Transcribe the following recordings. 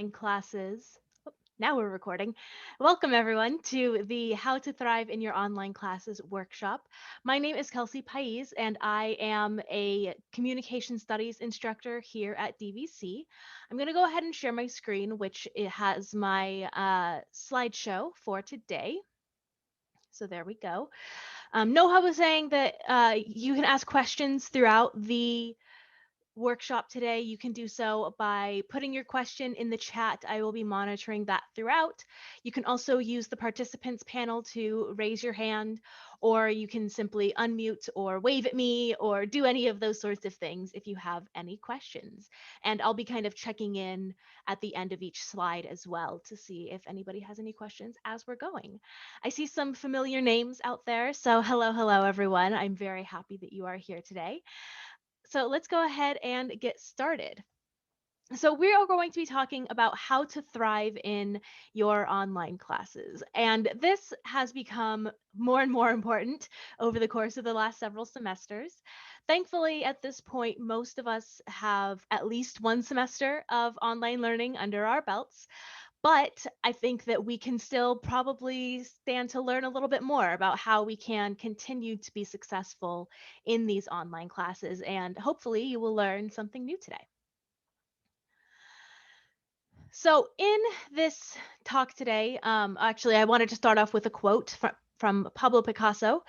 in classes. Oh, now we're recording. Welcome everyone to the How to Thrive in Your Online Classes workshop. My name is Kelsey Pais and I am a communication studies instructor here at DVC. I'm going to go ahead and share my screen, which it has my slideshow for today. So there we go. Noha was saying that you can ask questions throughout the workshop today. You can do so by putting your question in the chat. I will be monitoring that throughout. You can also use the participants panel to raise your hand, or you can simply unmute or wave at me or do any of those sorts of things if you have any questions. And I'll be kind of checking in at the end of each slide as well to see if anybody has any questions as we're going. I see some familiar names out there. So hello, everyone. I'm very happy that you are here today. So let's go ahead and get started. So we are going to be talking about how to thrive in your online classes. And this has become more and more important over the course of the last several semesters. Thankfully, at this point, most of us have at least one semester of online learning under our belts. But I think that we can still probably stand to learn a little bit more about how we can continue to be successful in these online classes. And hopefully you will learn something new today. So in this talk today, actually, I wanted to start off with a quote from Pablo Picasso.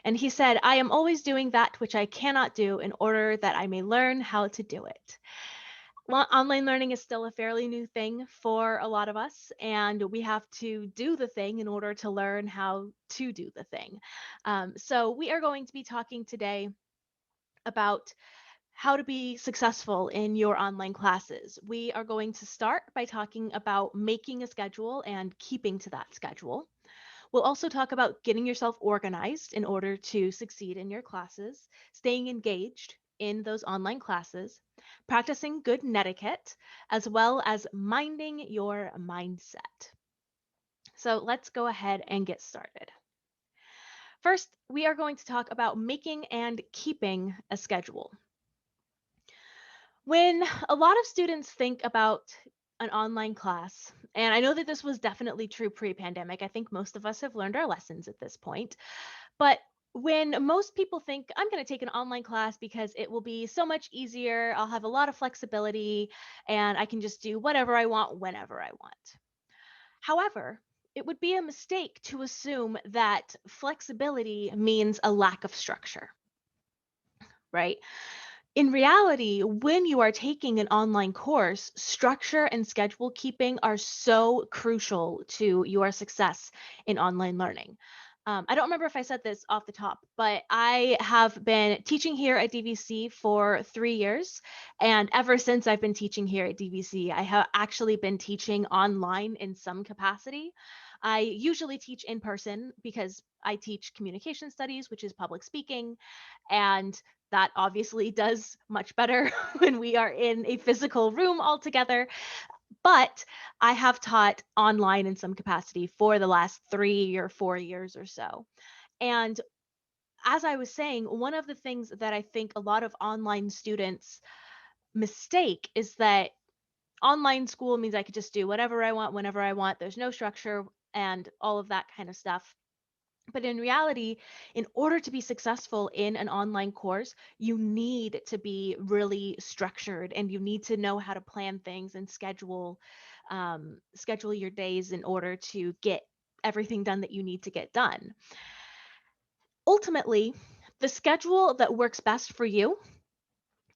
And he said, "I am always doing that which I cannot do in order that I may learn how to do it." Online learning is still a fairly new thing for a lot of us, and we have to do the thing in order to learn how to do the thing. So we are going to be talking today about how to be successful in your online classes. We are going to start by talking about making a schedule and keeping to that schedule. We'll also talk about getting yourself organized in order to succeed in your classes, staying engaged in those online classes, practicing good netiquette, as well as minding your mindset. So let's go ahead and get started. First, we are going to talk about making and keeping a schedule. When a lot of students think about an online class, and I know that this was definitely true pre-pandemic, I think most of us have learned our lessons at this point, but when most people think, I'm going to take an online class because it will be so much easier, I'll have a lot of flexibility, and I can just do whatever I want whenever I want. However, it would be a mistake to assume that flexibility means a lack of structure, right? In reality, when you are taking an online course, structure and schedule keeping are so crucial to your success in online learning. I don't remember if I said this off the top, but I have been teaching here at DVC for 3 years. And ever since I've been teaching here at DVC, I have actually been teaching online in some capacity. I usually teach in person because I teach communication studies, which is public speaking. And that obviously does much better when we are in a physical room all together. But I have taught online in some capacity for the last 3 or 4 years or so. And as I was saying, one of the things that I think a lot of online students mistake is that online school means I could just do whatever I want, whenever I want. There's no structure and all of that kind of stuff. But in reality, in order to be successful in an online course, you need to be really structured and you need to know how to plan things and schedule your days in order to get everything done that you need to get done. Ultimately, the schedule that works best for you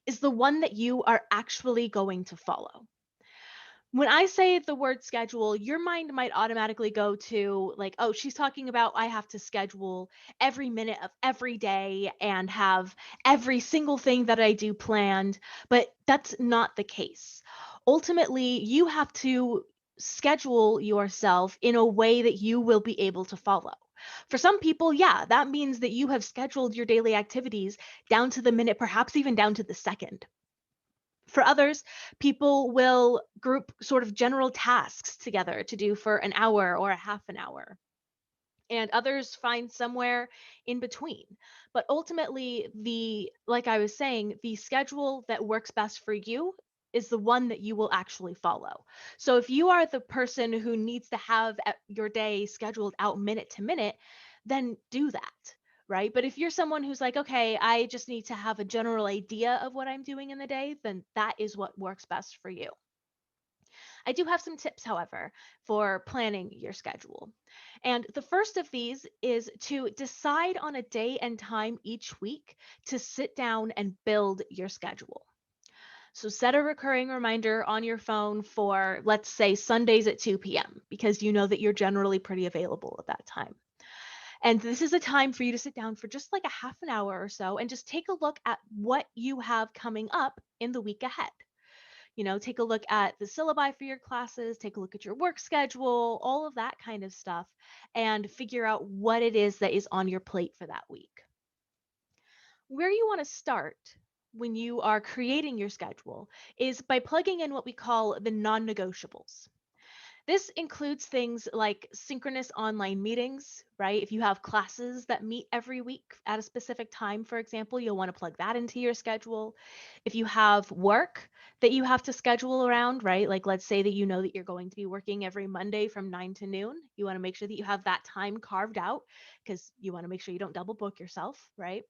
is the one that you are actually going to follow. When I say the word schedule, your mind might automatically go to like, oh, she's talking about I have to schedule every minute of every day and have every single thing that I do planned. But that's not the case. Ultimately, you have to schedule yourself in a way that you will be able to follow. For some people, yeah, that means that you have scheduled your daily activities down to the minute, perhaps even down to the second. For others, people will group sort of general tasks together to do for an hour or a half an hour. And others find somewhere in between. But ultimately, like I was saying, the schedule that works best for you is the one that you will actually follow. So if you are the person who needs to have your day scheduled out minute to minute, then do that, right? But if you're someone who's like, okay, I just need to have a general idea of what I'm doing in the day, then that is what works best for you. I do have some tips, however, for planning your schedule. And the first of these is to decide on a day and time each week to sit down and build your schedule. So set a recurring reminder on your phone for, let's say, Sundays at 2 p.m., because you know that you're generally pretty available at that time. And this is a time for you to sit down for just like a half an hour or so and just take a look at what you have coming up in the week ahead. Take a look at the syllabi for your classes, take a look at your work schedule, all of that kind of stuff, and figure out what it is that is on your plate for that week. Where you want to start when you are creating your schedule is by plugging in what we call the non negotiables. This includes things like synchronous online meetings, right? If you have classes that meet every week at a specific time, for example, you'll want to plug that into your schedule. If you have work that you have to schedule around, right? Like let's say that you know that you're going to be working every Monday from 9 to noon. You want to make sure that you have that time carved out because you want to make sure you don't double book yourself, right?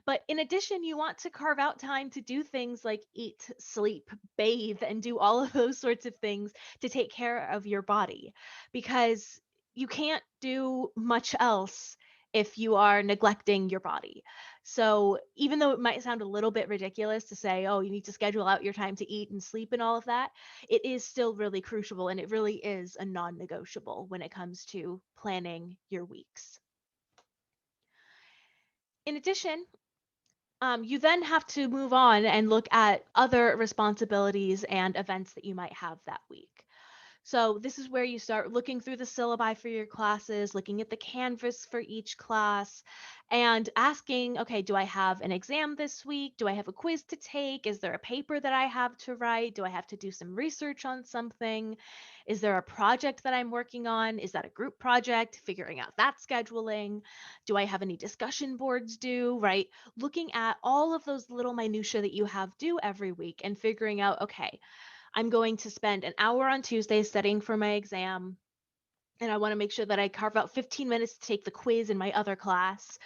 But in addition, you want to carve out time to do things like eat, sleep, bathe, and do all of those sorts of things to take care of your body because you can't do much else if you are neglecting your body. So, even though it might sound a little bit ridiculous to say, oh, you need to schedule out your time to eat and sleep and all of that, it is still really crucial and it really is a non negotiable when it comes to planning your weeks. In addition, you then have to move on and look at other responsibilities and events that you might have that week. So this is where you start looking through the syllabi for your classes, looking at the Canvas for each class, and asking, okay, do I have an exam this week? Do I have a quiz to take? Is there a paper that I have to write? Do I have to do some research on something? Is there a project that I'm working on? Is that a group project? Figuring out that scheduling. Do I have any discussion boards due, right? Looking at all of those little minutia that you have due every week and figuring out, okay, I'm going to spend an hour on Tuesday studying for my exam. And I want to make sure that I carve out 15 minutes to take the quiz in my other class.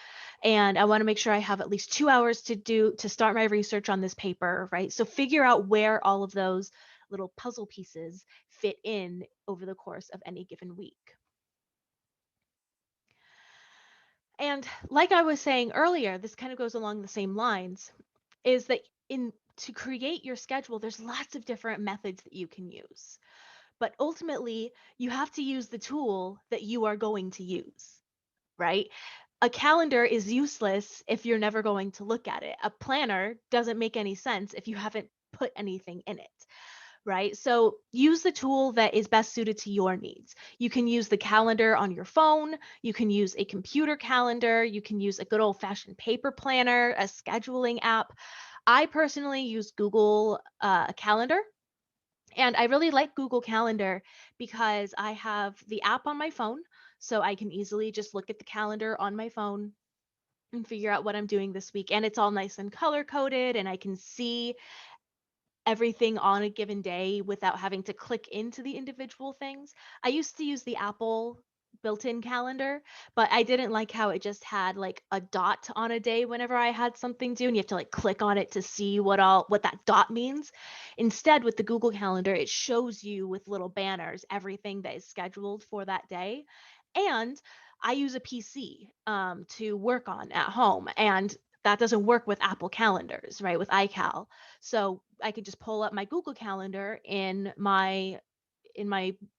And I want to make sure I have at least 2 hours to start my research on this paper, right? So figure out where all of those little puzzle pieces fit in over the course of any given week. And like I was saying earlier, this kind of goes along the same lines, is that in to create your schedule, there's lots of different methods that you can use. But ultimately, you have to use the tool that you are going to use, right? A calendar is useless if you're never going to look at it. A planner doesn't make any sense if you haven't put anything in it, right? So use the tool that is best suited to your needs. You can use the calendar on your phone. You can use a computer calendar. You can use a good old fashioned paper planner, a scheduling app. I personally use Google Calendar. And I really like Google Calendar because I have the app on my phone, so I can easily just look at the calendar on my phone and figure out what I'm doing this week. And it's all nice and color coded, and I can see everything on a given day without having to click into the individual things. I used to use the Apple built-in calendar, but I didn't like how it just had like a dot on a day whenever I had something due and you have to like click on it to see what that dot means. Instead, with the Google Calendar, it shows you with little banners everything that is scheduled for that day. And I use a PC to work on at home, and that doesn't work with Apple calendars, right? With iCal. So I could just pull up my Google Calendar in my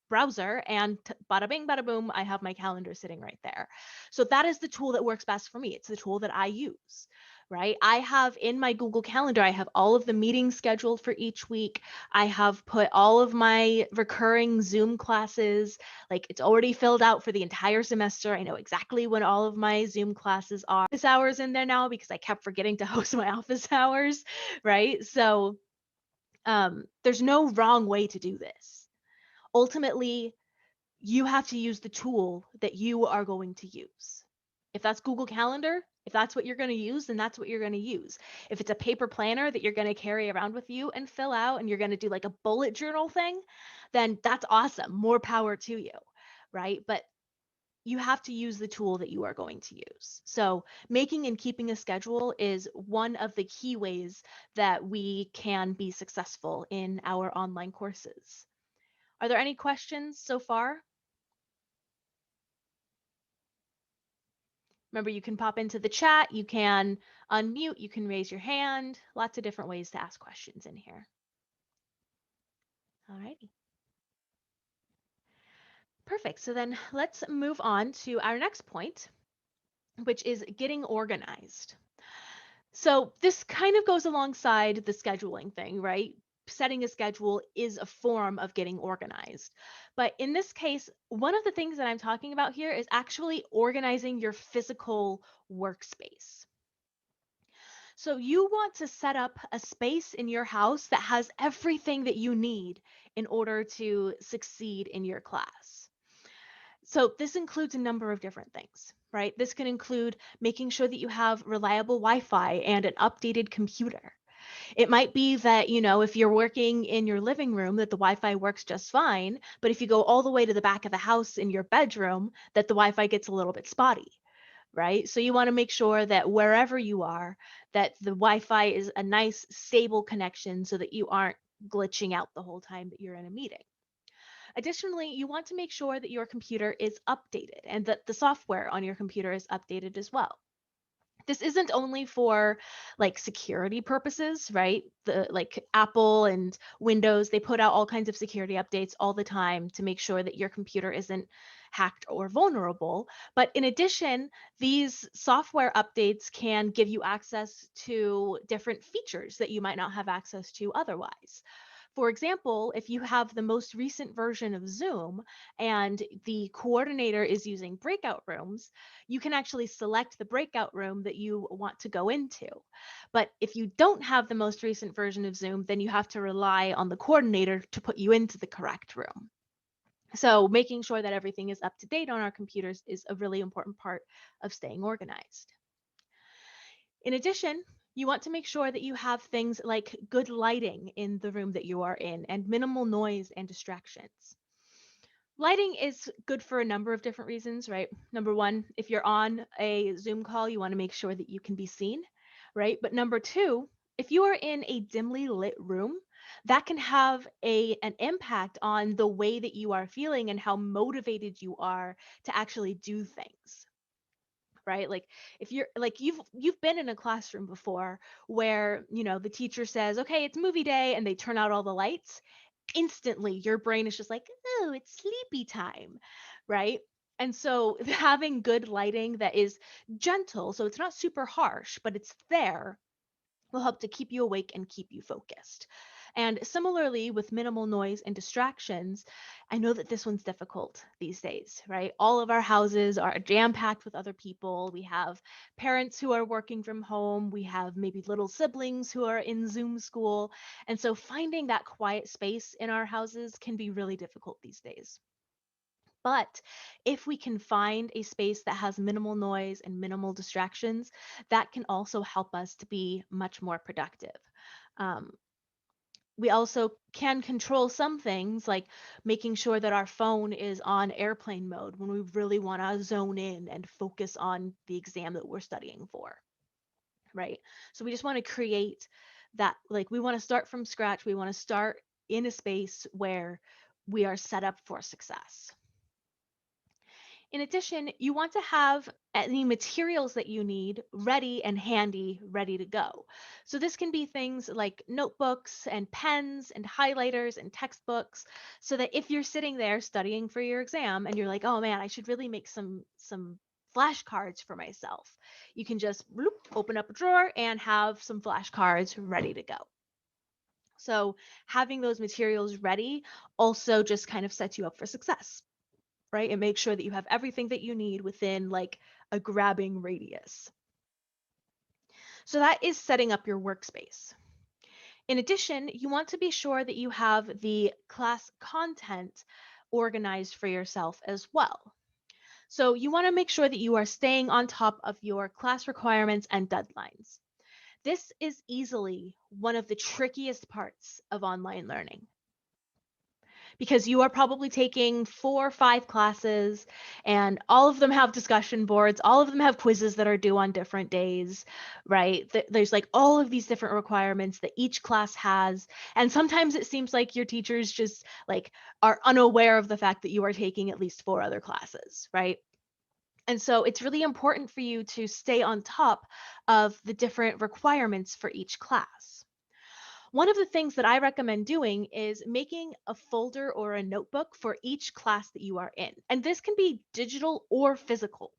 browser and bada bing bada boom, I have my calendar sitting right there. So that is the tool that works best for me. It's the tool that I use, right? I have in my Google Calendar, I have all of the meetings scheduled for each week. I have put all of my recurring Zoom classes, like it's already filled out for the entire semester. I know exactly when all of my Zoom classes are. Office hours in there now because I kept forgetting to host my office hours, right? So there's no wrong way to do this. Ultimately, you have to use the tool that you are going to use. If that's Google Calendar, If that's what you're going to use, then that's what you're going to use. If it's a paper planner that you're going to carry around with you and fill out and you're going to do like a bullet journal thing, then that's awesome. More power to you, right? But you have to use the tool that you are going to use. So, making and keeping a schedule is one of the key ways that we can be successful in our online courses. Are there any questions so far? Remember, you can pop into the chat, you can unmute, you can raise your hand, lots of different ways to ask questions in here. All righty. Perfect. So then let's move on to our next point, which is getting organized. So this kind of goes alongside the scheduling thing, right? Setting a schedule is a form of getting organized. But in this case, one of the things that I'm talking about here is actually organizing your physical workspace. So you want to set up a space in your house that has everything that you need in order to succeed in your class. So this includes a number of different things, right? This can include making sure that you have reliable Wi-Fi and an updated computer. It might be that, if you're working in your living room, that the Wi-Fi works just fine, but if you go all the way to the back of the house in your bedroom, that the Wi-Fi gets a little bit spotty, right? So you want to make sure that wherever you are, that the Wi-Fi is a nice stable connection so that you aren't glitching out the whole time that you're in a meeting. Additionally, you want to make sure that your computer is updated and that the software on your computer is updated as well. This isn't only for like security purposes, right? The like Apple and Windows, they put out all kinds of security updates all the time to make sure that your computer isn't hacked or vulnerable. But in addition, these software updates can give you access to different features that you might not have access to otherwise. For example, if you have the most recent version of Zoom and the coordinator is using breakout rooms, you can actually select the breakout room that you want to go into. But if you don't have the most recent version of Zoom, then you have to rely on the coordinator to put you into the correct room. So making sure that everything is up to date on our computers is a really important part of staying organized. In addition, you want to make sure that you have things like good lighting in the room that you are in and minimal noise and distractions. Lighting is good for a number of different reasons, right? Number one, if you're on a Zoom call, you want to make sure that you can be seen, right? But number two, if you are in a dimly lit room, that can have an impact on the way that you are feeling and how motivated you are to actually do things, right? Like if you're like you've been in a classroom before where, the teacher says, "Okay, it's movie day," and they turn out all the lights. Instantly your brain is just like, "Oh, it's sleepy time," right? And so having good lighting that is gentle, so it's not super harsh, but it's there, will help to keep you awake and keep you focused. And similarly, with minimal noise and distractions, I know that this one's difficult these days, right? All of our houses are jam packed with other people. We have parents who are working from home. We have maybe little siblings who are in Zoom school. And so finding that quiet space in our houses can be really difficult these days. But if we can find a space that has minimal noise and minimal distractions, that can also help us to be much more productive. Um, we also can control some things like making sure that our phone is on airplane mode when we really want to zone in and focus on the exam that we're studying for, right? So we just want to create that, like, we want to start from scratch. We want to start in a space where we are set up for success. In addition, you want to have any materials that you need ready and handy, ready to go. So this can be things like notebooks and pens and highlighters and textbooks, so that if you're sitting there studying for your exam and you're like, "Oh man, I should really make some flashcards for myself." You can just bloop, open up a drawer and have some flashcards ready to go. So having those materials ready also just kind of sets you up for success, right? And make sure that you have everything that you need within like a grabbing radius. So that is setting up your workspace. In addition, you want to be sure that you have the class content organized for yourself as well. So you want to make sure that you are staying on top of your class requirements and deadlines. This is easily one of the trickiest parts of online learning because you are probably taking 4 or 5 classes and all of them have discussion boards, all of them have quizzes that are due on different days, right? There's like all of these different requirements that each class has, and sometimes it seems like your teachers just like are unaware of the fact that you are taking at least 4 other classes, right? And so it's really important for you to stay on top of the different requirements for each class. One of the things that I recommend doing is making a folder or a notebook for each class that you are in. And this can be digital or physical.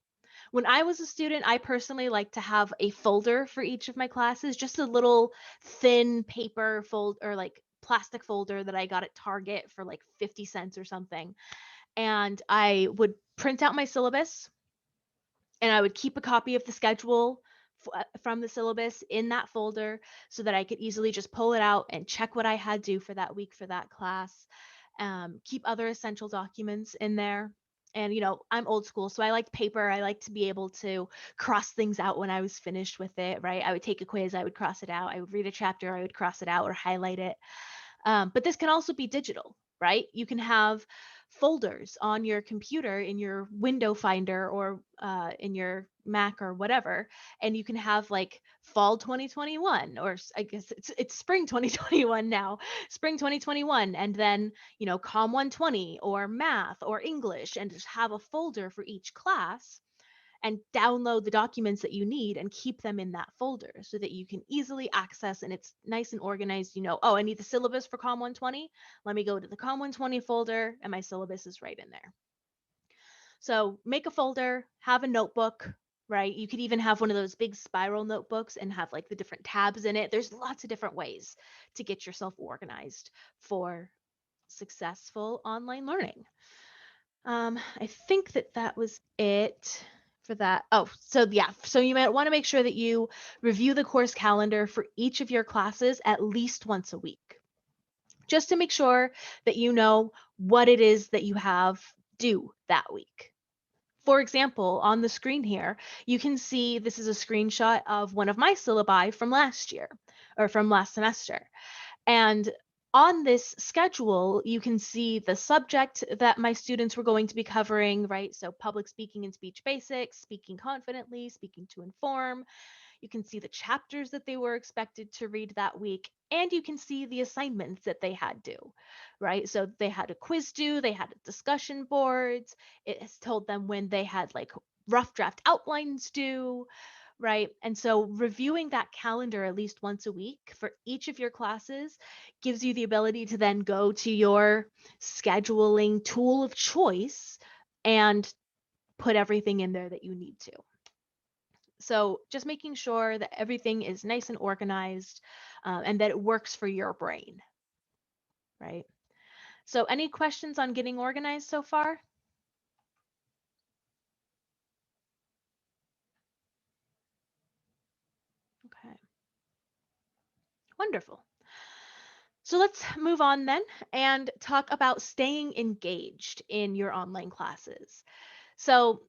When I was a student, I personally like to have a folder for each of my classes, just a little thin paper fold or like plastic folder that I got at Target for like 50 cents or something. And I would print out my syllabus and I would keep a copy of the schedule from the syllabus in that folder so that I could easily just pull it out and check what I had due for that week for that class. Keep other essential documents in there. And, I'm old school, so I liked paper. I like to be able to cross things out when I was finished with it, right? I would take a quiz, I would cross it out. I would read a chapter, I would cross it out or highlight it. But this can also be digital, right? You can have folders on your computer in your window finder or in your Mac or whatever, and you can have like fall 2021, or I guess it's spring 2021 now, spring 2021, and then Com 120 or math or English, and just have a folder for each class and download the documents that you need and keep them in that folder so that you can easily access and it's nice and organized. Oh, I need the syllabus for Com 120. Let me go to the Com 120 folder and my syllabus is right in there. So make a folder, have a notebook, right? You could even have one of those big spiral notebooks and have like the different tabs in it. There's lots of different ways to get yourself organized for successful online learning. I think that was it for that. Oh, so yeah, so you might want to make sure that you review the course calendar for each of your classes at least once a week, just to make sure that you know what it is that you have due that week. For example, on the screen here, you can see this is a screenshot of one of my syllabi from last year or from last semester. And on this schedule, you can see the subject that my students were going to be covering, right? So public speaking and speech basics, speaking confidently, speaking to inform. You can see the chapters that they were expected to read that week, and you can see the assignments that they had due, right? So they had a quiz due, they had discussion boards. It has told them when they had like rough draft outlines due, right? And so reviewing that calendar at least once a week for each of your classes gives you the ability to then go to your scheduling tool of choice and put everything in there that you need to. So just making sure that everything is nice and organized and that it works for your brain, right? So any questions on getting organized so far? Okay, wonderful. So let's move on then and talk about staying engaged in your online classes. So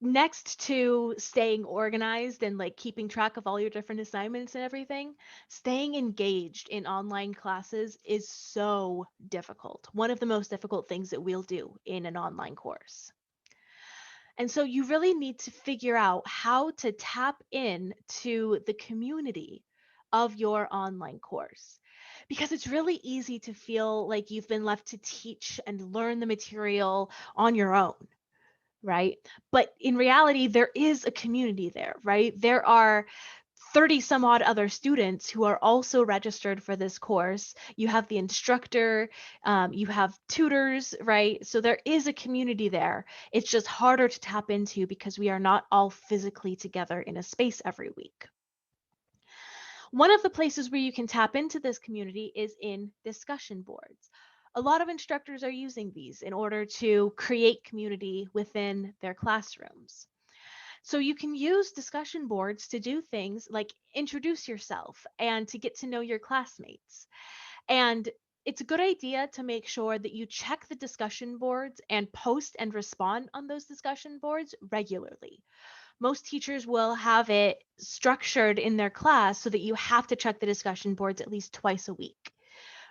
next to staying organized and like keeping track of all your different assignments and everything, staying engaged in online classes is so difficult. One of the most difficult things that we'll do in an online course. And so you really need to figure out how to tap in to the community of your online course. Because it's really easy to feel like you've been left to teach and learn the material on your own, right? But in reality, there is a community there, right? There are 30 some odd other students who are also registered for this course. You have the instructor, you have tutors, right? So there is a community there. It's just harder to tap into because we are not all physically together in a space every week. One of the places where you can tap into this community is in discussion boards. A lot of instructors are using these in order to create community within their classrooms. So you can use discussion boards to do things like introduce yourself and to get to know your classmates. And it's a good idea to make sure that you check the discussion boards and post and respond on those discussion boards regularly. Most teachers will have it structured in their class so that you have to check the discussion boards at least twice a week,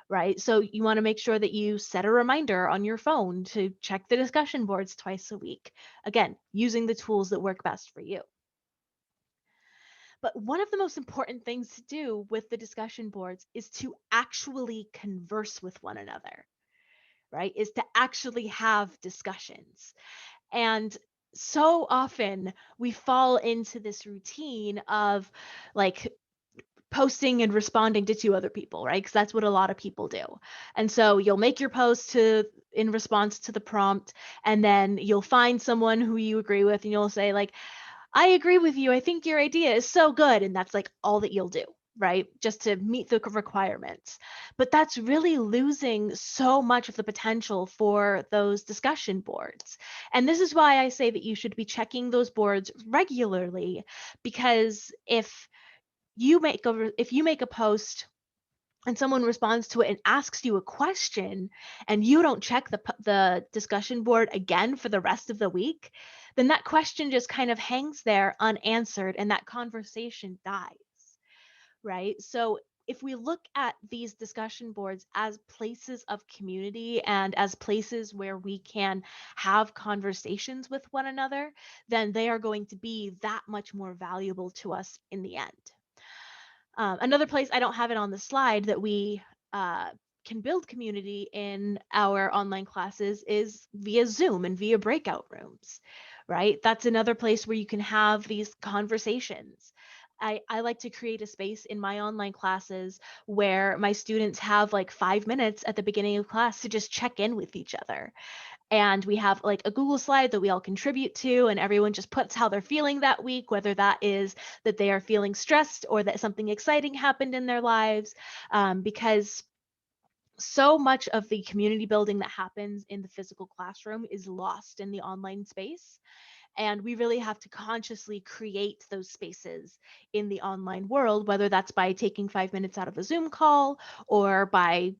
right? So you want to make sure that you set a reminder on your phone to check the discussion boards twice a week. Again, using the tools that work best for you. But one of the most important things to do with the discussion boards is to actually converse with one another, right? Is to actually have discussions. And so often we fall into this routine of like posting and responding to two other people, right? Because that's what a lot of people do. And so you'll make your post to in response to the prompt, and then you'll find someone who you agree with, and you'll say like, I agree with you. I think your idea is so good. And that's like all that you'll do, right? Just to meet the requirements. But that's really losing so much of the potential for those discussion boards. And this is why I say that you should be checking those boards regularly, because if you make a post and someone responds to it and asks you a question and you don't check the discussion board again for the rest of the week, then that question just kind of hangs there unanswered and that conversation dies, right? So if we look at these discussion boards as places of community and as places where we can have conversations with one another, then they are going to be that much more valuable to us in the end. Another place, I don't have it on the slide, that we can build community in our online classes is via Zoom and via breakout rooms, right? That's another place where you can have these conversations. I like to create a space in my online classes where my students have like 5 minutes at the beginning of class to just check in with each other, and we have like a Google slide that we all contribute to, and everyone just puts how they're feeling that week, whether that is that they are feeling stressed or that something exciting happened in their lives, because so much of the community building that happens in the physical classroom is lost in the online space. And we really have to consciously create those spaces in the online world, whether that's by taking 5 minutes out of a Zoom call or by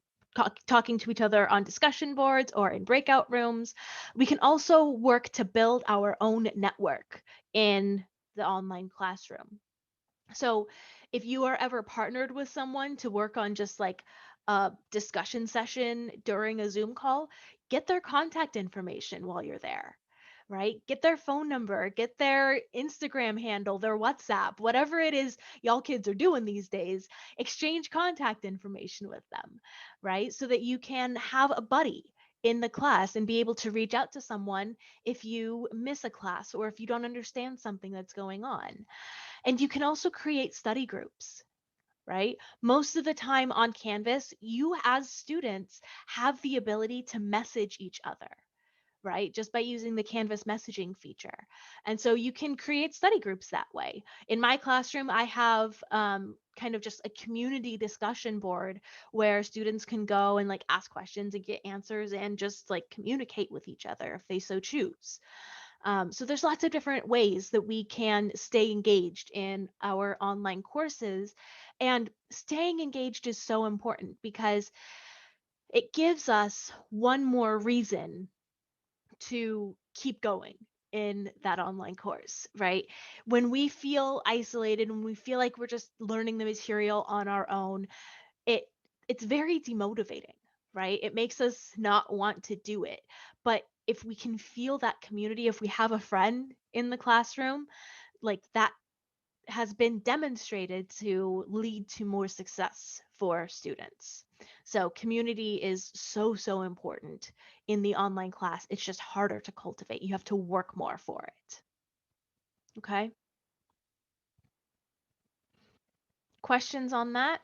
talking to each other on discussion boards or in breakout rooms. We can also work to build our own network in the online classroom. So if you are ever partnered with someone to work on just like a discussion session during a Zoom call, get their contact information while you're there, right? Get their phone number, get their Instagram handle, their WhatsApp, whatever it is y'all kids are doing these days, exchange contact information with them, right? So that you can have a buddy in the class and be able to reach out to someone if you miss a class or if you don't understand something that's going on. And you can also create study groups, right? Most of the time on Canvas, you as students have the ability to message each other, right? Just by using the Canvas messaging feature. And so you can create study groups that way. In my classroom, I have kind of just a community discussion board where students can go and like ask questions and get answers and just like communicate with each other if they so choose. So there's lots of different ways that we can stay engaged in our online courses. And staying engaged is so important because it gives us one more reason to keep going in that online course, right? When we feel isolated, when we feel like we're just learning the material on our own, it it's very demotivating, right? It makes us not want to do it. But if we can feel that community, if we have a friend in the classroom, like that has been demonstrated to lead to more success for students. So community is so, so important in the online class. It's just harder to cultivate. You have to work more for it. Okay. Questions on that?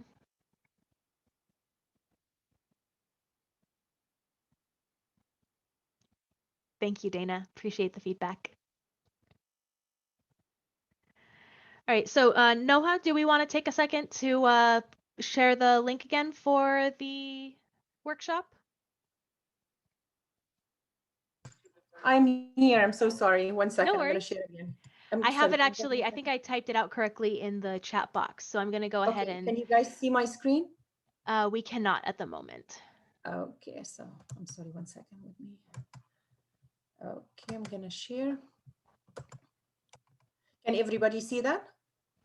Thank you, Dana. Appreciate the feedback. All right, so Noha, do we want to take a second to share the link again for the workshop? I'm here. I'm so sorry. One No second. I'm going to worries. share again. I have Sorry. it Can you hold actually, one I think second? I typed it out correctly in the chat box. So I'm going to go ahead Okay. and Can you guys see my screen? we cannot at the moment. Okay, so I'm sorry, 1 second with me. Okay, I'm gonna share. Can everybody see that?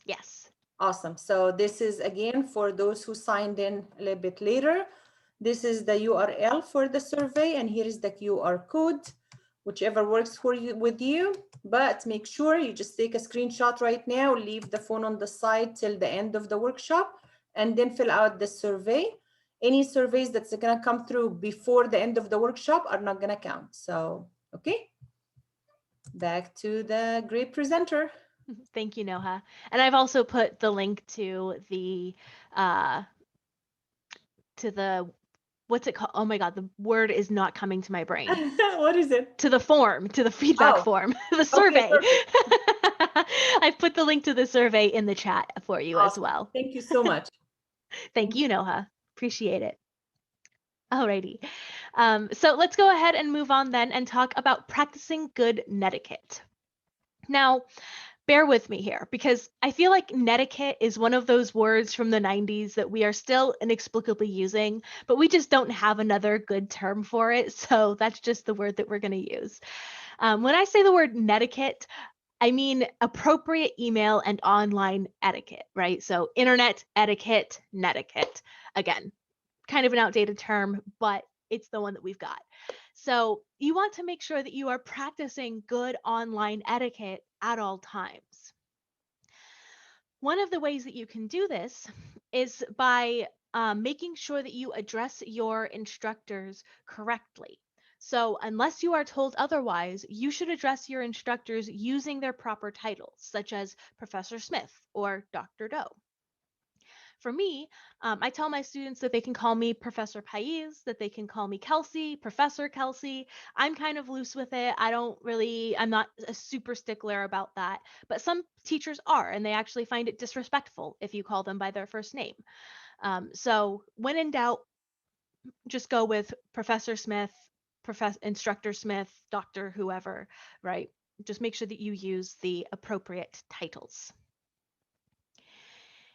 Yes. Awesome. So this is again for those who signed in a little bit later. This is the URL for the survey, and here is the QR code, whichever works for you with you. But make sure you just take a screenshot right now, leave the phone on the side till the end of the workshop, and then fill out the survey. Any surveys that's gonna come through before the end of the workshop are not gonna count. So, okay, back to the great presenter. Thank you, Noha. And I've also put the link uh to the what's it called? Oh my God, the word is not coming to my brain. What is it? To the form, to the feedback Oh, form, the okay, survey. perfect. I've put the link to the survey in the chat for you as Awesome. well. Thank you so much. Thank you, Noha. Appreciate it. Alrighty. So let's go ahead and move on then and talk about practicing good netiquette. Now, bear with me here because I feel like netiquette is one of those words from the 90s that we are still inexplicably using, but we just don't have another good term for it. So that's just the word that we're going to use. When I say the word netiquette, I mean appropriate email and online etiquette, right? So internet etiquette, netiquette. Again, kind of an outdated term, but it's the one that we've got. So you want to make sure that you are practicing good online etiquette at all times. One of the ways that you can do this is by making sure that you address your instructors correctly. So, unless you are told otherwise, you should address your instructors using their proper titles, such as Professor Smith or Dr. Doe. For me, I tell my students that they can call me Professor Pais, that they can call me Kelsey, Professor Kelsey. I'm kind of loose with it. I'm not a super stickler about that. But some teachers are, and they actually find it disrespectful if you call them by their first name. So when in doubt, just go with Professor Smith, Instructor Smith, Doctor, whoever, right? Just make sure that you use the appropriate titles.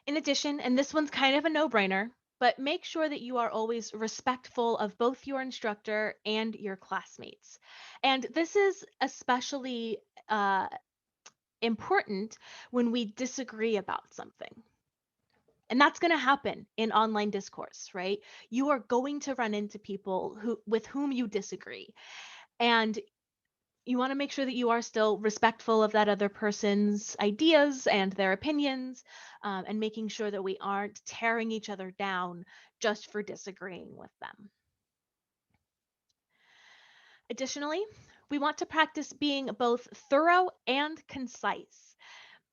In addition, and this one's kind of a no-brainer, but make sure that you are always respectful of both your instructor and your classmates. And this is especially important when we disagree about something. And that's going to happen in online discourse, right? You are going to run into people with whom you disagree. And you want to make sure that you are still respectful of that other person's ideas and their opinions, and making sure that we aren't tearing each other down just for disagreeing with them. Additionally, we want to practice being both thorough and concise.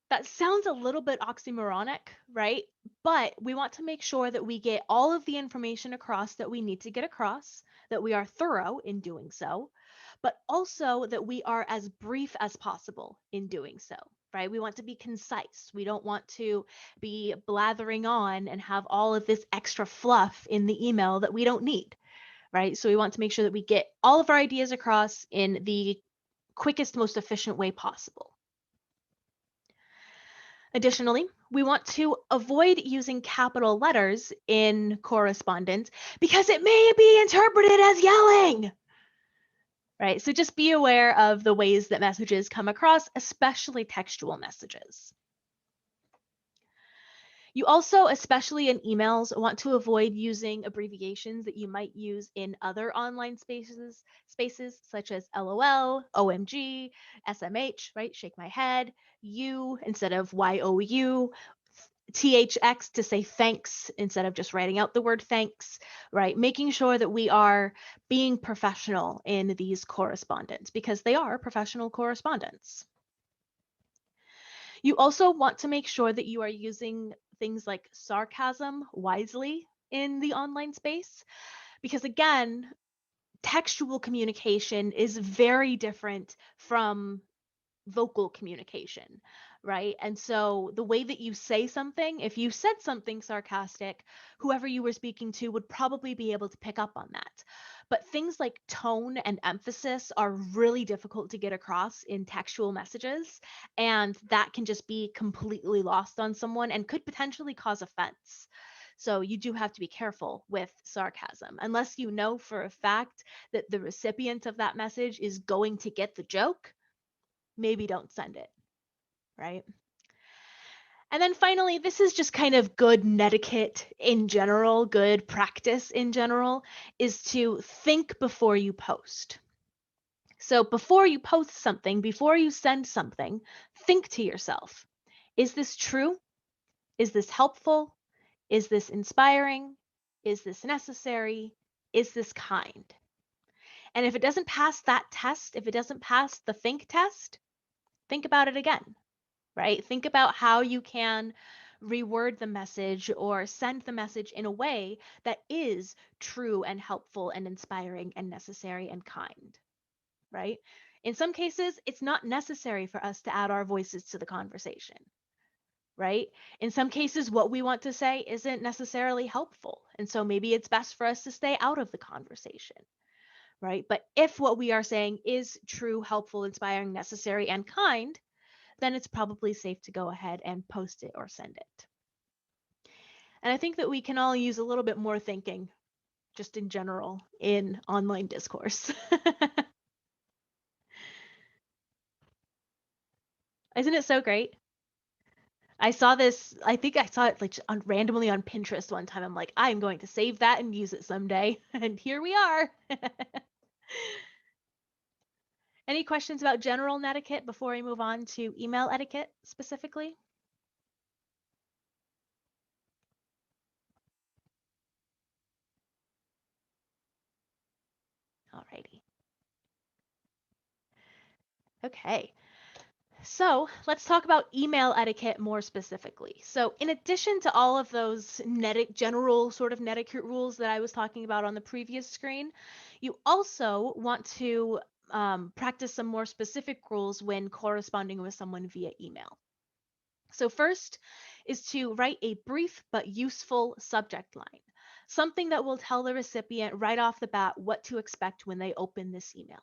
That sounds a little bit oxymoronic, right? But we want to make sure that we get all of the information across that we need to get across, that we are thorough in doing so, but also that we are as brief as possible in doing so, right? We want to be concise. We don't want to be blathering on and have all of this extra fluff in the email that we don't need, right? So we want to make sure that we get all of our ideas across in the quickest, most efficient way possible. Additionally, we want to avoid using capital letters in correspondence because it may be interpreted as yelling. Right? So just be aware of the ways that messages come across, especially textual messages. You also, especially in emails, want to avoid using abbreviations that you might use in other online spaces such as LOL, OMG, SMH, right? Shake my head, you instead of YOU, THX to say thanks instead of just writing out the word thanks, right? Making sure that we are being professional in these correspondence because they are professional correspondence. You also want to make sure that you are using things like sarcasm wisely in the online space because, again, textual communication is very different from vocal communication, right? And so the way that you say something, if you said something sarcastic, whoever you were speaking to would probably be able to pick up on that. But things like tone and emphasis are really difficult to get across in textual messages, and that can just be completely lost on someone and could potentially cause offense. So you do have to be careful with sarcasm. Unless you know for a fact that the recipient of that message is going to get the joke, maybe don't send it, right? And then finally, this is just kind of good netiquette in general, good practice in general, is to think before you post. So before you post something, before you send something, think to yourself, is this true? Is this helpful? Is this inspiring? Is this necessary? Is this kind? And if it doesn't pass that test, if it doesn't pass the think test, think about it again, right? Think about how you can reword the message or send the message in a way that is true and helpful and inspiring and necessary and kind, right? In some cases, it's not necessary for us to add our voices to the conversation, right? In some cases, what we want to say isn't necessarily helpful. And so maybe it's best for us to stay out of the conversation, right? But if what we are saying is true, helpful, inspiring, necessary, and kind, then it's probably safe to go ahead and post it or send it. And I think that we can all use a little bit more thinking just in general in online discourse. Isn't it so great? I saw this, I think I saw it like randomly on Pinterest one time. I'm like, I'm going to save that and use it someday. And here we are. Any questions about general netiquette before we move on to email etiquette specifically? Alrighty. Okay. So let's talk about email etiquette more specifically. So in addition to all of those general sort of netiquette rules that I was talking about on the previous screen, you also want to practice some more specific rules when corresponding with someone via email. So first is to write a brief but useful subject line, something that will tell the recipient right off the bat what to expect when they open this email,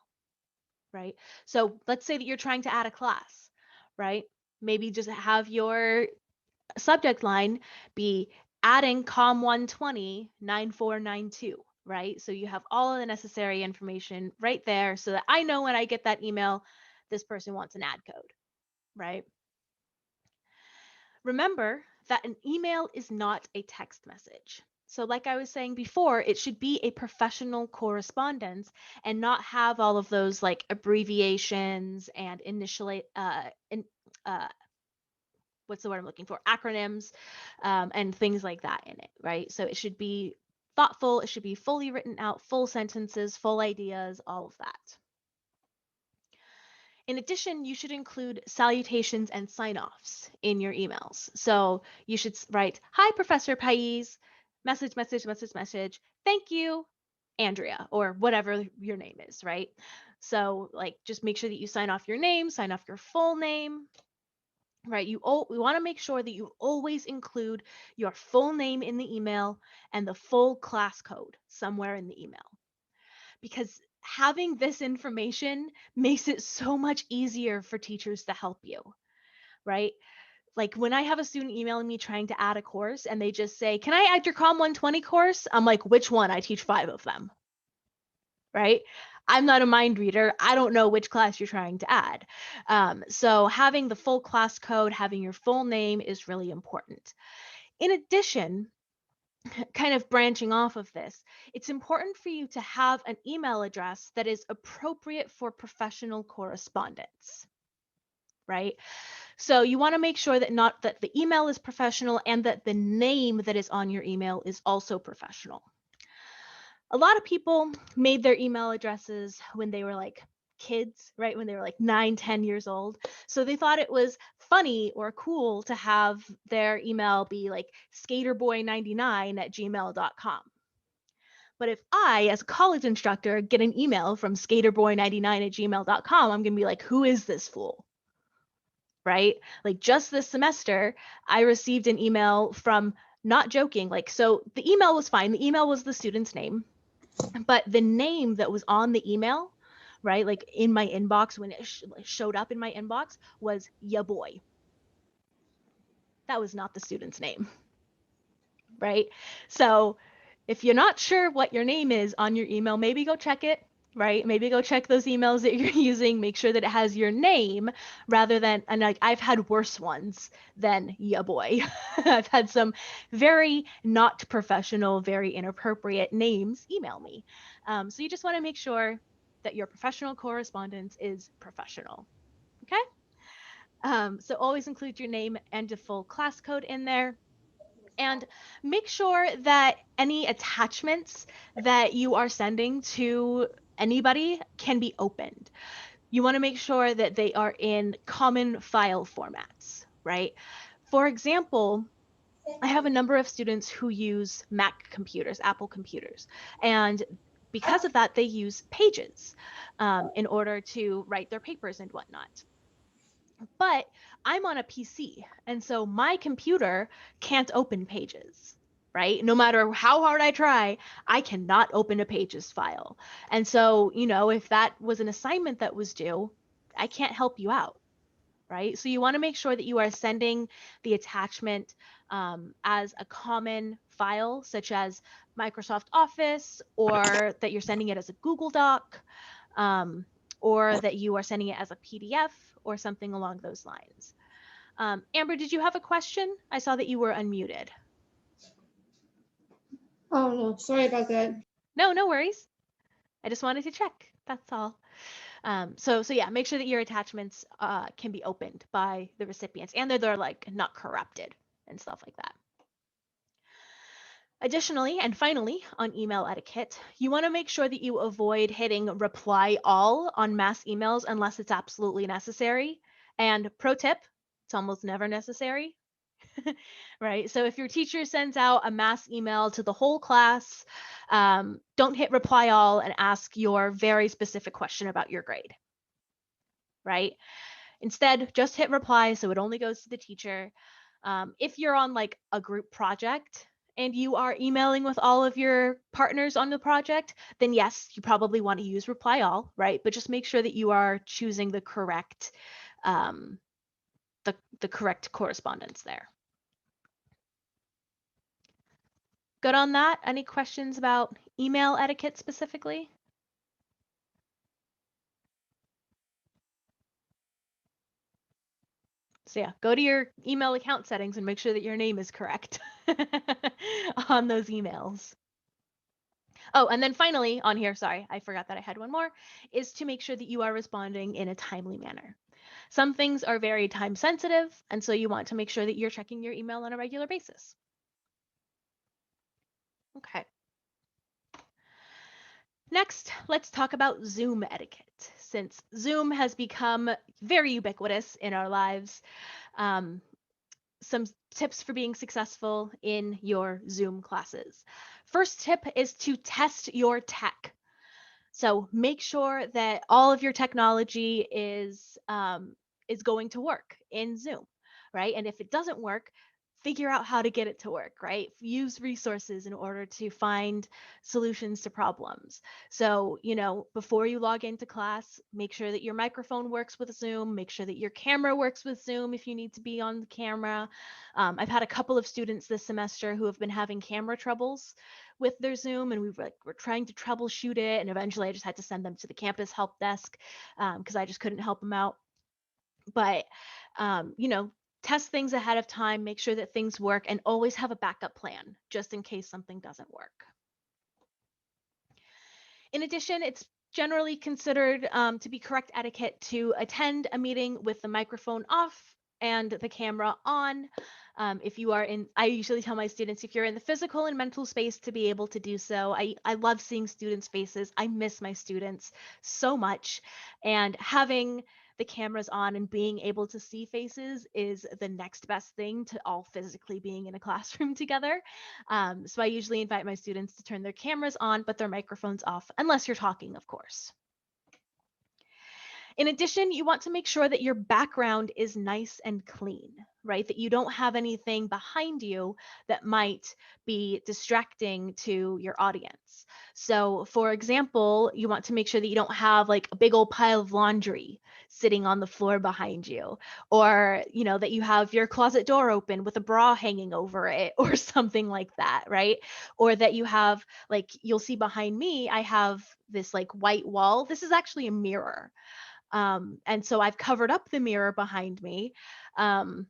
right? So let's say that you're trying to add a class, right? Maybe just have your subject line be adding COM 120 9492, right? So you have all of the necessary information right there so that I know when I get that email, this person wants an ad code, right? Remember that an email is not a text message. So, like I was saying before, it should be a professional correspondence and not have all of those like abbreviations and uh, what's the word I'm looking for? Acronyms and things like that in it, right? So, it should be thoughtful, it should be fully written out, full sentences, full ideas, all of that. In addition, you should include salutations and sign-offs in your emails. So you should write, "Hi, Professor Pais, message, message, message, message. Thank you, Andrea," or whatever your name is, right? So like just make sure that you sign off your name, sign off your full name, right? We want to make sure that you always include your full name in the email and the full class code somewhere in the email, because having this information makes it so much easier for teachers to help you, right? Like when I have a student emailing me trying to add a course and they just say, "Can I add your COM 120 course?" I'm like, "Which one? I teach 5 of them." Right? I'm not a mind reader. I don't know which class you're trying to add. So having the full class code, having your full name is really important. In addition, kind of branching off of this, it's important for you to have an email address that is appropriate for professional correspondence, right? So you want to make sure that not that the email is professional and that the name that is on your email is also professional. A lot of people made their email addresses when they were like kids, right? When they were like 9, 10 years old. So they thought it was funny or cool to have their email be like skaterboy99@gmail.com. But if I, as a college instructor, get an email from skaterboy99@gmail.com, I'm going to be like, who is this fool? Right? Like just this semester, I received an email from, not joking, like, so the email was fine. The email was the student's name, but the name that was on the email, right? Like in my inbox when it showed up in my inbox was ya boy. That was not the student's name. right? So if you're not sure what your name is on your email, maybe go check it, right? Maybe go check those emails that you're using, make sure that it has your name rather than, and like I've had worse ones than yeah boy. I've had some very not professional, very inappropriate names email me. So you just want to make sure that your professional correspondence is professional. Okay. So always include your name and the full class code in there. And make sure that any attachments that you are sending to anybody can be opened. You want to make sure that they are in common file formats, right? For example, I have a number of students who use Mac computers, Apple computers, and because of that, they use Pages in order to write their papers and whatnot. But I'm on a PC, and so my computer can't open Pages, right? No matter how hard I try, I cannot open a Pages file. And so, if that was an assignment that was due, I can't help you out, right? So you want to make sure that you are sending the attachment as a common file, such as Microsoft Office, or that you're sending it as a Google Doc, um, or that you are sending it as a PDF or something along those lines. Amber, did you have a question? I saw that you were unmuted. Oh no, sorry about that. No, no worries. I just wanted to check. That's all. So yeah, make sure that your attachments can be opened by the recipients and that they're like not corrupted and stuff like that. Additionally, and finally, on email etiquette, you want to make sure that you avoid hitting reply all on mass emails unless it's absolutely necessary. And pro tip, it's almost never necessary, right? So if your teacher sends out a mass email to the whole class, don't hit reply all and ask your very specific question about your grade, right? Instead, just hit reply so it only goes to the teacher. If you're on like a group project and you are emailing with all of your partners on the project, then yes, you probably want to use reply all, right? But just make sure that you are choosing the correct um, the correct correspondence there. Good on that? Any questions about email etiquette specifically? So yeah, go to your email account settings and make sure that your name is correct on those emails. Oh, and then finally on here, sorry, I forgot that I had one more, is to make sure that you are responding in a timely manner. Some things are very time sensitive, and so you want to make sure that you're checking your email on a regular basis. Okay. Next, let's talk about Zoom etiquette. Since Zoom has become very ubiquitous in our lives, um, some tips for being successful in your Zoom classes. First tip is to test your tech. So make sure that all of your technology is going to work in Zoom, right? And if it doesn't work, figure out how to get it to work, right? Use resources in order to find solutions to problems. So, before you log into class, make sure that your microphone works with Zoom, make sure that your camera works with Zoom if you need to be on the camera. I've had a couple of students this semester who have been having camera troubles with their Zoom, and we're trying to troubleshoot it, and eventually I just had to send them to the campus help desk because I just couldn't help them out. But test things ahead of time, make sure that things work, and always have a backup plan just in case something doesn't work. In addition, it's generally considered to be correct etiquette to attend a meeting with the microphone off and the camera on. If you are in, I usually tell my students, if you're in the physical and mental space to be able to do so. I love seeing students' faces. I miss my students so much. And having the cameras on and being able to see faces is the next best thing to all physically being in a classroom together. So I usually invite my students to turn their cameras on, but their microphones off, unless you're talking, of course. In addition, you want to make sure that your background is nice and clean, right? That you don't have anything behind you that might be distracting to your audience. So, for example, you want to make sure that you don't have like a big old pile of laundry sitting on the floor behind you, or that you have your closet door open with a bra hanging over it or something like that, right? Or that you have, like, you'll see behind me, I have this like white wall. This is actually a mirror. And so I've covered up the mirror behind me, um,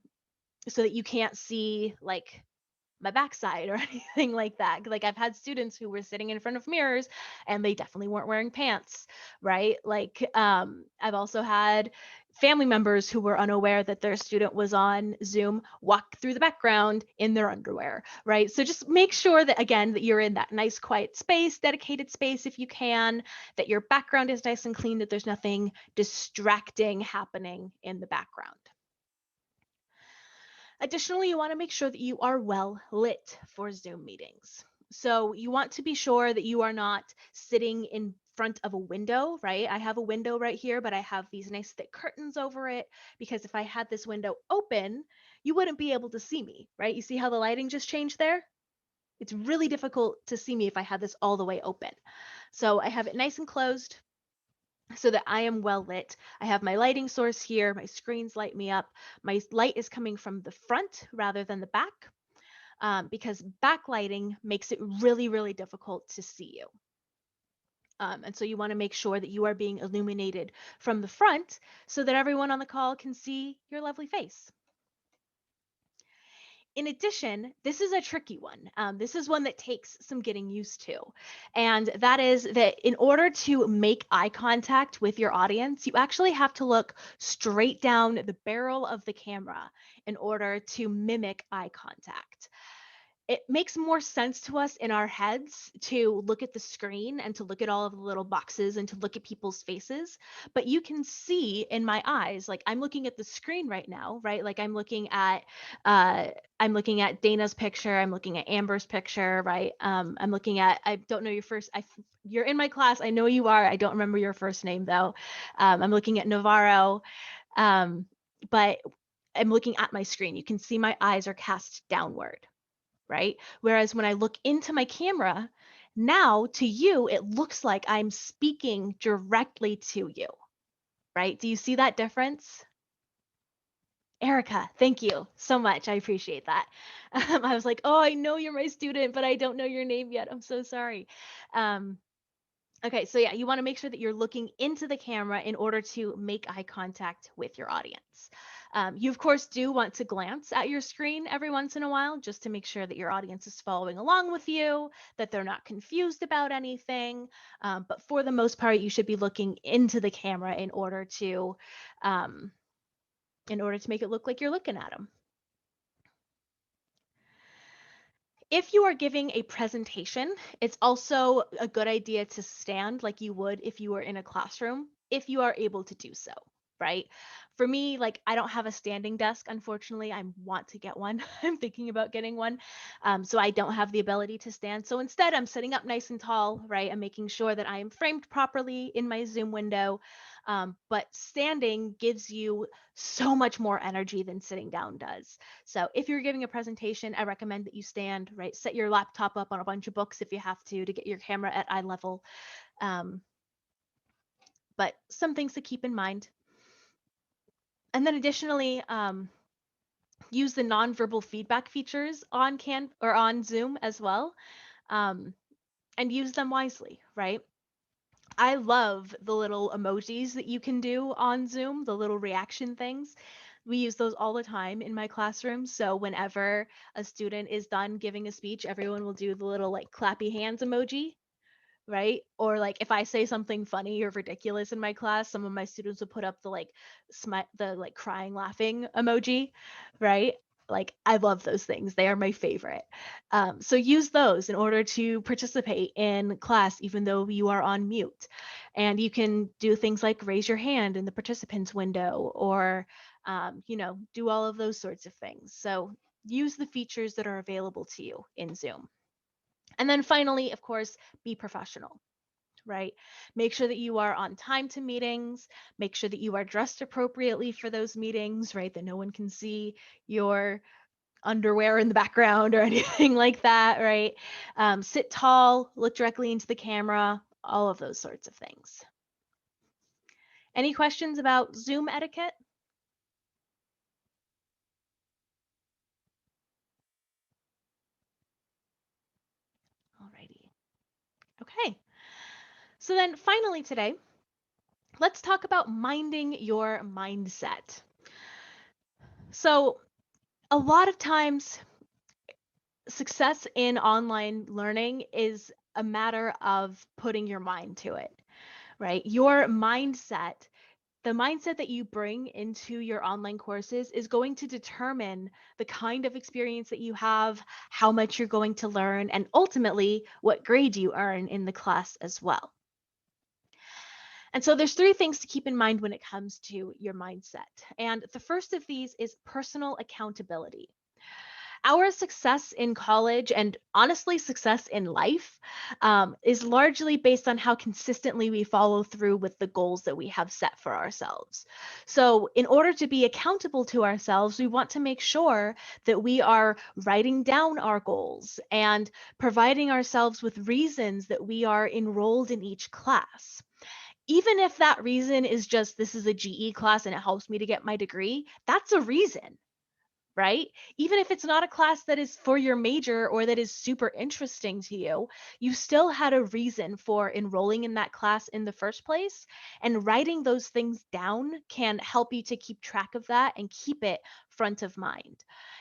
so that you can't see like my backside or anything like that. Like, I've had students who were sitting in front of mirrors and they definitely weren't wearing pants, right? Like, I've also had family members who were unaware that their student was on Zoom walk through the background in their underwear, right? So just make sure that, again, that you're in that nice quiet space, dedicated space if you can, that your background is nice and clean, that there's nothing distracting happening in the background. Additionally, you want to make sure that you are well lit for Zoom meetings. So you want to be sure that you are not sitting in front of a window, right? I have a window right here, but I have these nice thick curtains over it, because if I had this window open, you wouldn't be able to see me, right? You see how the lighting just changed there? It's really difficult to see me if I had this all the way open. So I have it nice and closed so that I am well lit. I have my lighting source here. My screens light me up. My light is coming from the front rather than the back, because backlighting makes it really, really difficult to see you. And so you want to make sure that you are being illuminated from the front so that everyone on the call can see your lovely face. In addition, this is a tricky one. This is one that takes some getting used to. And that is that in order to make eye contact with your audience, you actually have to look straight down the barrel of the camera in order to mimic eye contact. It makes more sense to us in our heads to look at the screen and to look at all of the little boxes and to look at people's faces. But you can see in my eyes, like, I'm looking at the screen right now, right? Like, I'm looking at Dana's picture. I'm looking at Amber's picture, right? I'm looking at, I don't know your first, you're in my class. I know you are. I don't remember your first name though. I'm looking at Navarro, but I'm looking at my screen. You can see my eyes are cast downward, right? Whereas when I look into my camera, now to you, it looks like I'm speaking directly to you, right? Do you see that difference? Erica, thank you so much. I appreciate that. I was like, oh, I know you're my student, but I don't know your name yet. I'm so sorry. Okay, so yeah, you want to make sure that you're looking into the camera in order to make eye contact with your audience. You, of course, do want to glance at your screen every once in a while just to make sure that your audience is following along with you, that they're not confused about anything. But for the most part, you should be looking into the camera um, in order to make it look like you're looking at them. If you are giving a presentation, it's also a good idea to stand like you would if you were in a classroom, if you are able to do so, right? For me, like, I don't have a standing desk, unfortunately. I want to get one. I'm thinking about getting one. So I don't have the ability to stand. So instead, I'm sitting up nice and tall, right? I'm making sure that I am framed properly in my Zoom window. But standing gives you so much more energy than sitting down does. So if you're giving a presentation, I recommend that you stand, right? Set your laptop up on a bunch of books if you have to get your camera at eye level. But some things to keep in mind. And then additionally, use the nonverbal feedback features on Zoom as well, and use them wisely, right? I love the little emojis that you can do on Zoom, the little reaction things. We use those all the time in my classroom. So whenever a student is done giving a speech, everyone will do the little like clappy hands emoji, right? Or like if I say something funny or ridiculous in my class, some of my students will put up the like the like crying laughing emoji, right? Like, I love those things. They are my favorite. So use those in order to participate in class, even though you are on mute. And you can do things like raise your hand in the participants window, or do all of those sorts of things. So use the features that are available to you in Zoom. And then finally, of course, be professional, right? Make sure that you are on time to meetings. Make sure that you are dressed appropriately for those meetings, right? That no one can see your underwear in the background or anything like that, right? Sit tall, look directly into the camera, all of those sorts of things. Any questions about Zoom etiquette? Alrighty. Okay. So then finally today, let's talk about minding your mindset. So a lot of times, success in online learning is a matter of putting your mind to it, right? Your mindset, the mindset that you bring into your online courses is going to determine the kind of experience that you have, how much you're going to learn, and ultimately what grade you earn in the class as well. And so there's three things to keep in mind when it comes to your mindset. And the first of these is personal accountability. Our success in college and honestly success in life is largely based on how consistently we follow through with the goals that we have set for ourselves. So, in order to be accountable to ourselves, we want to make sure that we are writing down our goals and providing ourselves with reasons that we are enrolled in each class. Even if that reason is just this is a GE class and it helps me to get my degree, that's a reason, right? Even if it's not a class that is for your major or that is super interesting to you, you still had a reason for enrolling in that class in the first place. And writing those things down can help you to keep track of that and keep it front of mind.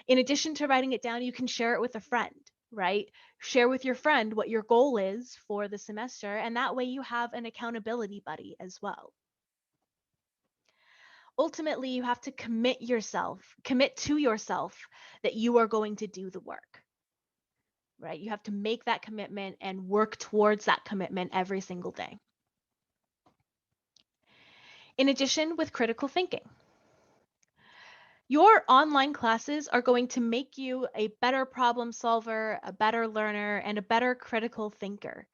In addition to writing it down, you can share it with a friend, right? Share with your friend what your goal is for the semester, and that way you have an accountability buddy as well. Ultimately, you have to commit to yourself that you are going to do the work, right? You have to make that commitment and work towards that commitment every single day. In addition, with critical thinking, your online classes are going to make you a better problem solver, a better learner, and a better critical thinker.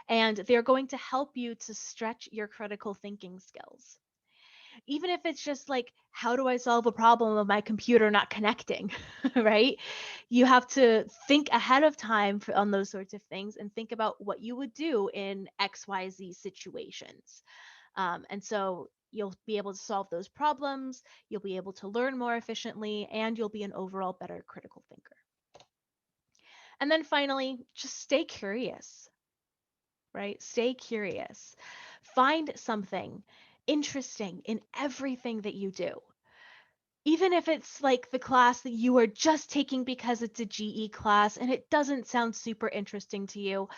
And they're going to help you to stretch your critical thinking skills. Even if it's just like, how do I solve a problem of my computer not connecting, right? You have to think ahead of time on those sorts of things and think about what you would do in XYZ situations. And so you'll be able to solve those problems, you'll be able to learn more efficiently, and you'll be an overall better critical thinker. And then finally, just stay curious, right? Stay curious. Find something interesting in everything that you do. Even if it's like the class that you are just taking because it's a GE class and it doesn't sound super interesting to you,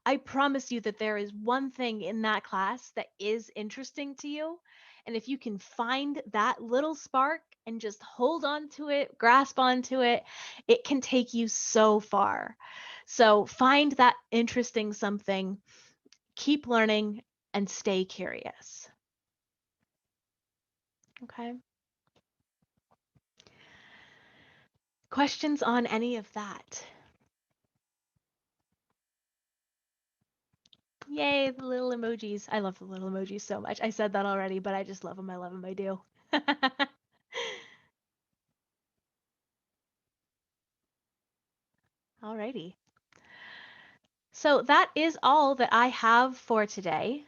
I promise you that there is one thing in that class that is interesting to you. And if you can find that little spark and just hold on to it, grasp onto it, it can take you so far. So find that interesting something, keep learning, and stay curious. Okay. Questions on any of that? Yay, the little emojis. I love the little emojis so much. I said that already, but I just love them. I love them. I do. Alrighty. So that is all that I have for today.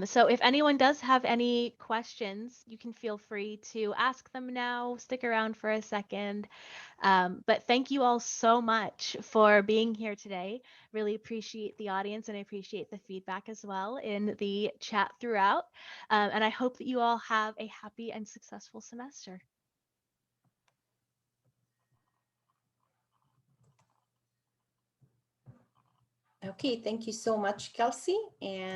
So if anyone does have any questions, you can feel free to ask them now. Stick around for a second. But thank you all so much for being here today. Really appreciate the audience and I appreciate the feedback as well in the chat throughout. And I hope that you all have a happy and successful semester. Okay, thank you so much, Kelsey. And